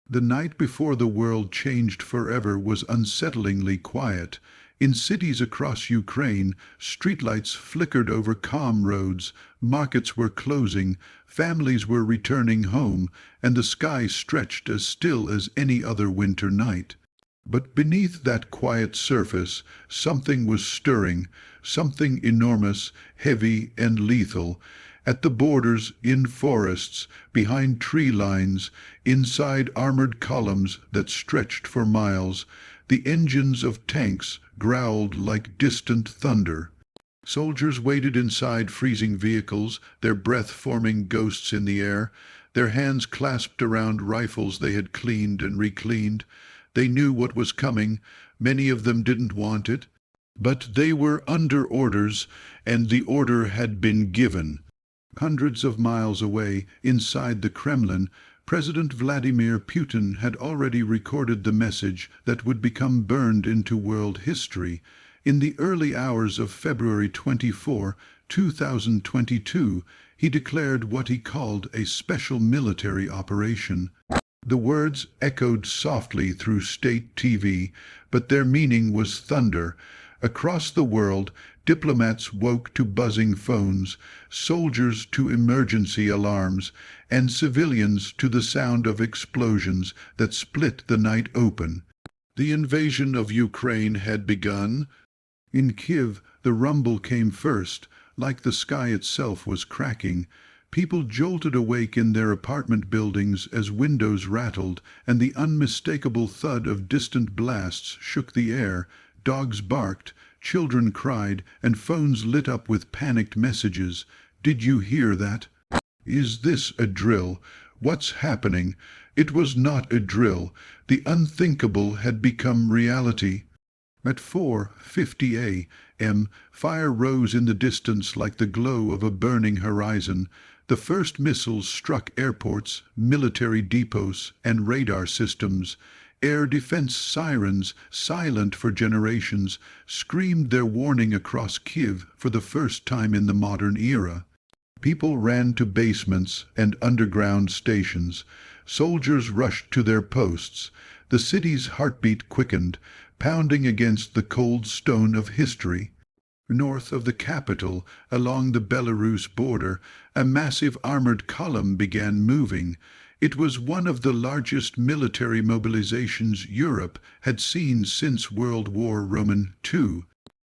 The night before the world changed forever was unsettlingly quiet. In cities across Ukraine, streetlights flickered over calm roads, markets were closing, families were returning home, and the sky stretched as still as any other winter night. But beneath that quiet surface, something was stirring, something enormous, heavy, and lethal. At the borders, in forests, behind tree lines, inside armored columns that stretched for miles, the engines of tanks growled like distant thunder. Soldiers waited inside freezing vehicles, their breath forming ghosts in the air, their hands clasped around rifles they had cleaned and recleaned. They knew what was coming. Many of them didn't want it. But they were under orders, and the order had been given. Hundreds of miles away, inside the Kremlin, President Vladimir Putin had already recorded the message that would become burned into world history. In the early hours of February 24, 2022, he declared what he called a special military operation. The words echoed softly through state TV, but their meaning was thunder. Across the world, diplomats woke to buzzing phones, soldiers to emergency alarms, and civilians to the sound of explosions that split the night open. The invasion of Ukraine had begun. In Kyiv, the rumble came first, like the sky itself was cracking. People jolted awake in their apartment buildings as windows rattled, and the unmistakable thud of distant blasts shook the air. Dogs barked, children cried, and phones lit up with panicked messages. "Did you hear that? Is this a drill? What's happening?" It was not a drill. The unthinkable had become reality. At 4:50 a.m., fire rose in the distance like the glow of a burning horizon. The first missiles struck airports, military depots, and radar systems. Air defense sirens, silent for generations, screamed their warning across Kyiv for the first time in the modern era. People ran to basements and underground stations. Soldiers rushed to their posts. The city's heartbeat quickened, pounding against the cold stone of history. North of the capital, along the Belarus border, a massive armored column began moving. It was one of the largest military mobilizations Europe had seen since World War II.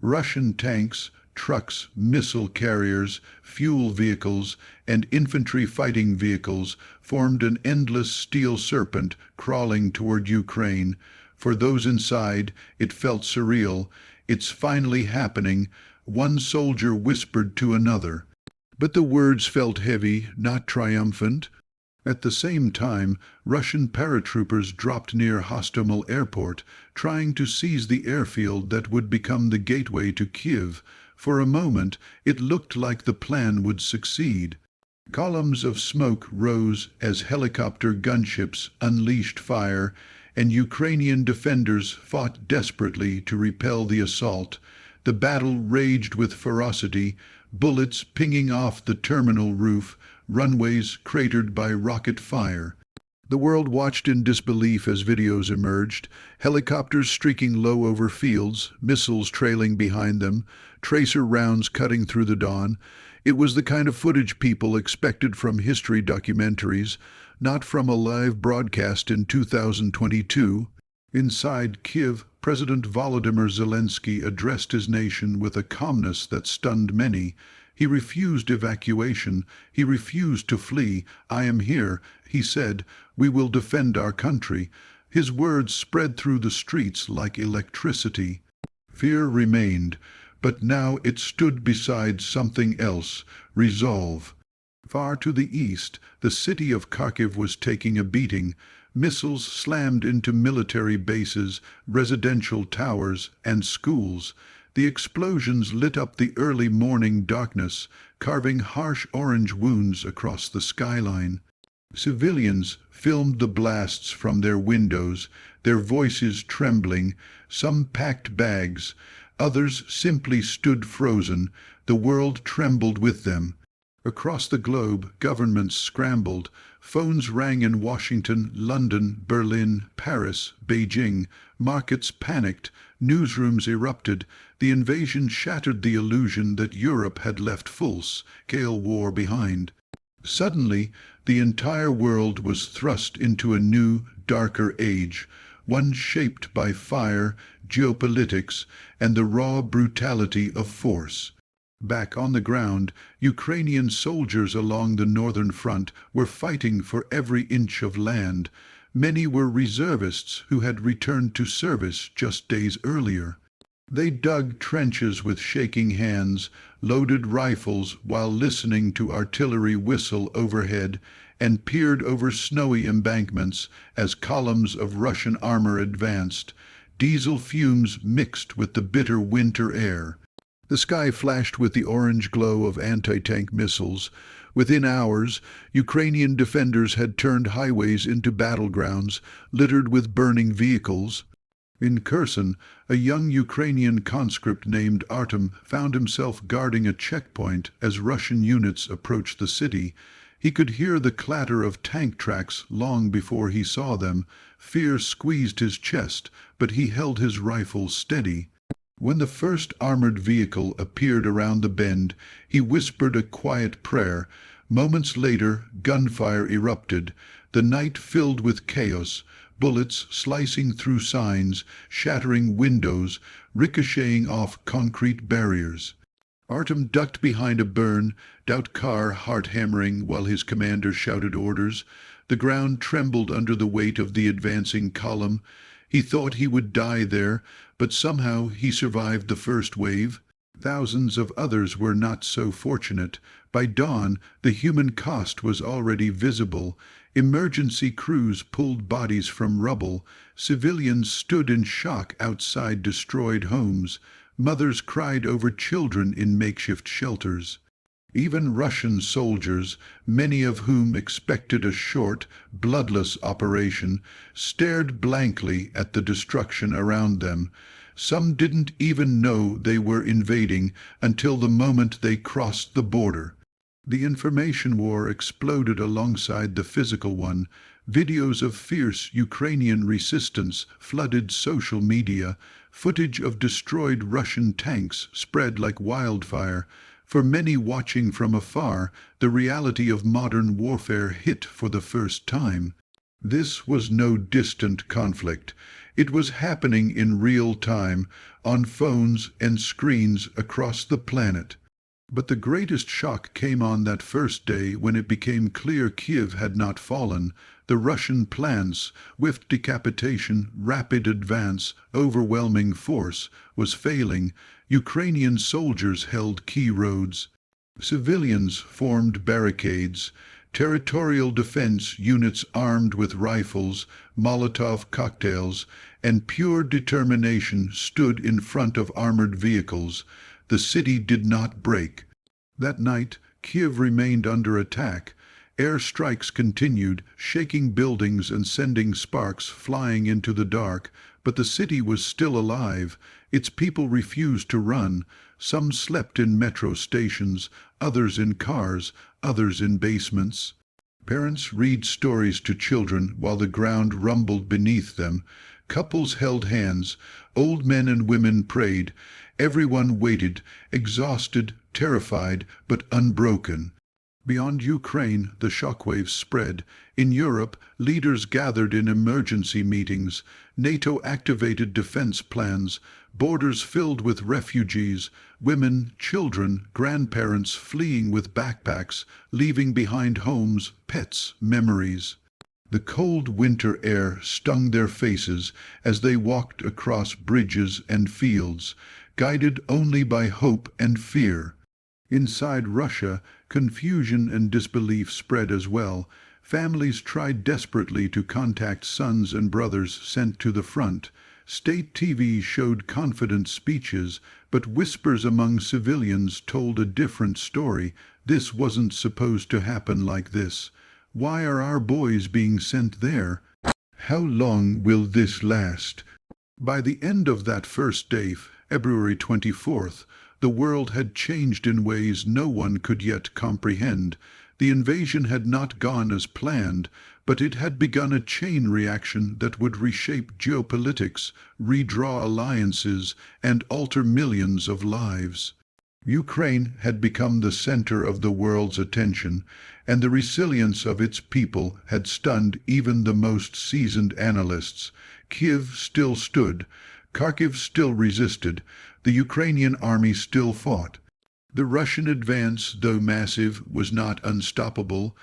Russian tanks, trucks, missile carriers, fuel vehicles, and infantry fighting vehicles formed an endless steel serpent crawling toward Ukraine. For those inside, it felt surreal. "It's finally happening," one soldier whispered to another. But the words felt heavy, not triumphant. At the same time, Russian paratroopers dropped near Hostomel Airport, trying to seize the airfield that would become the gateway to Kyiv. For a moment, it looked like the plan would succeed. Columns of smoke rose as helicopter gunships unleashed fire, and Ukrainian defenders fought desperately to repel the assault. The battle raged with ferocity, bullets pinging off the terminal roof, runways cratered by rocket fire. The world watched in disbelief as videos emerged, helicopters streaking low over fields, missiles trailing behind them, tracer rounds cutting through the dawn. It was the kind of footage people expected from history documentaries, not from a live broadcast in 2022. Inside Kyiv, President Volodymyr Zelensky addressed his nation with a calmness that stunned many. He refused evacuation. He refused to flee. "I am here," he said. "We will defend our country." His words spread through the streets like electricity. Fear remained, but now it stood beside something else: resolve. Far to the east, the city of Kharkiv was taking a beating. Missiles slammed into military bases, residential towers, and schools. The explosions lit up the early morning darkness, carving harsh orange wounds across the skyline. Civilians filmed the blasts from their windows, their voices trembling. Some packed bags, others simply stood frozen. The world trembled with them. Across the globe, governments scrambled. Phones rang in Washington, London, Berlin, Paris, Beijing. Markets panicked. Newsrooms erupted. The invasion shattered the illusion that Europe had left full-scale war behind. Suddenly, the entire world was thrust into a new, darker age, one shaped by fire, geopolitics, and the raw brutality of force. Back on the ground, Ukrainian soldiers along the northern front were fighting for every inch of land. Many were reservists who had returned to service just days earlier. They dug trenches with shaking hands, loaded rifles while listening to artillery whistle overhead, and peered over snowy embankments as columns of Russian armor advanced. Diesel fumes mixed with the bitter winter air. The sky flashed with the orange glow of anti-tank missiles. Within hours, Ukrainian defenders had turned highways into battlegrounds, littered with burning vehicles. In Kherson, a young Ukrainian conscript named Artem found himself guarding a checkpoint as Russian units approached the city. He could hear the clatter of tank tracks long before he saw them. Fear squeezed his chest, but he held his rifle steady. When the first armored vehicle appeared around the bend, he whispered a quiet prayer. Moments later, gunfire erupted, the night filled with chaos, bullets slicing through signs, shattering windows, ricocheting off concrete barriers. Artem ducked behind a burned-out car, heart-hammering, while his commander shouted orders. The ground trembled under the weight of the advancing column. He thought he would die there, but somehow he survived the first wave. Thousands of others were not so fortunate. By dawn, the human cost was already visible. Emergency crews pulled bodies from rubble. Civilians stood in shock outside destroyed homes. Mothers cried over children in makeshift shelters. Even Russian soldiers, many of whom expected a short, bloodless operation, stared blankly at the destruction around them. Some didn't even know they were invading until the moment they crossed the border. The information war exploded alongside the physical one. Videos of fierce Ukrainian resistance flooded social media. Footage of destroyed Russian tanks spread like wildfire. For many watching from afar, the reality of modern warfare hit for the first time. This was no distant conflict. It was happening in real time, on phones and screens across the planet. But the greatest shock came on that first day when it became clear Kyiv had not fallen. The Russian plans, swift decapitation, rapid advance, overwhelming force, was failing. Ukrainian soldiers held key roads. Civilians formed barricades. Territorial defense units armed with rifles, Molotov cocktails, and pure determination stood in front of armored vehicles. The city did not break. That night, Kyiv remained under attack. Air strikes continued, shaking buildings and sending sparks flying into the dark. But the city was still alive. Its people refused to run. Some slept in metro stations, others in cars, others in basements. Parents read stories to children while the ground rumbled beneath them. Couples held hands. Old men and women prayed. Everyone waited, exhausted, terrified, but unbroken. Beyond Ukraine, the shockwaves spread. In Europe, leaders gathered in emergency meetings. NATO activated defense plans. Borders filled with refugees, women, children, grandparents fleeing with backpacks, leaving behind homes, pets, memories. The cold winter air stung their faces as they walked across bridges and fields, guided only by hope and fear. Inside Russia, confusion and disbelief spread as well. Families tried desperately to contact sons and brothers sent to the front. State TV showed confident speeches, but whispers among civilians told a different story. This wasn't supposed to happen like this. Why are our boys being sent there? How long will this last? By the end of that first day, February 24th, The world had changed in ways no one could yet comprehend. The invasion had not gone as planned, but it had begun a chain reaction that would reshape geopolitics, redraw alliances, and alter millions of lives. Ukraine had become the center of the world's attention, and the resilience of its people had stunned even the most seasoned analysts. Kyiv still stood, Kharkiv still resisted, the Ukrainian army still fought. The Russian advance, though massive, was not unstoppable.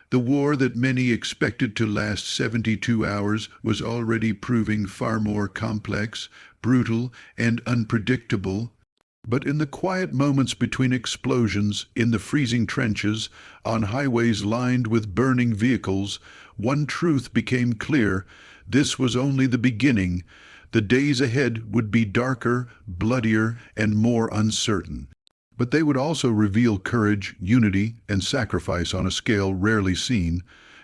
The war that many expected to last 72 hours was already proving far more complex, brutal, and unpredictable. But in the quiet moments between explosions, in the freezing trenches, on highways lined with burning vehicles, one truth became clear: this was only the beginning. The days ahead would be darker, bloodier, and more uncertain. But they would also reveal courage, unity, and sacrifice on a scale rarely seen.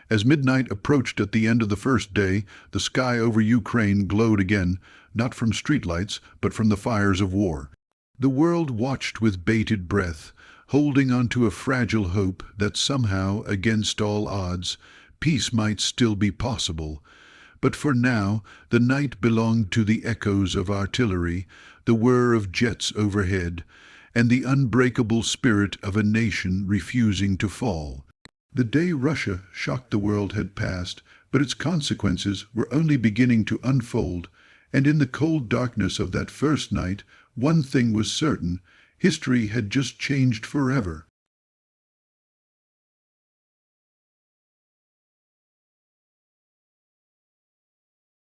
As midnight approached at the end of the first day, the sky over Ukraine glowed again, not from streetlights, but from the fires of war. The world watched with bated breath, holding on to a fragile hope that somehow, against all odds, peace might still be possible. But for now, the night belonged to the echoes of artillery, the whir of jets overhead, and the unbreakable spirit of a nation refusing to fall. The day Russia shocked the world had passed, but its consequences were only beginning to unfold, and in the cold darkness of that first night, one thing was certain: history had just changed forever.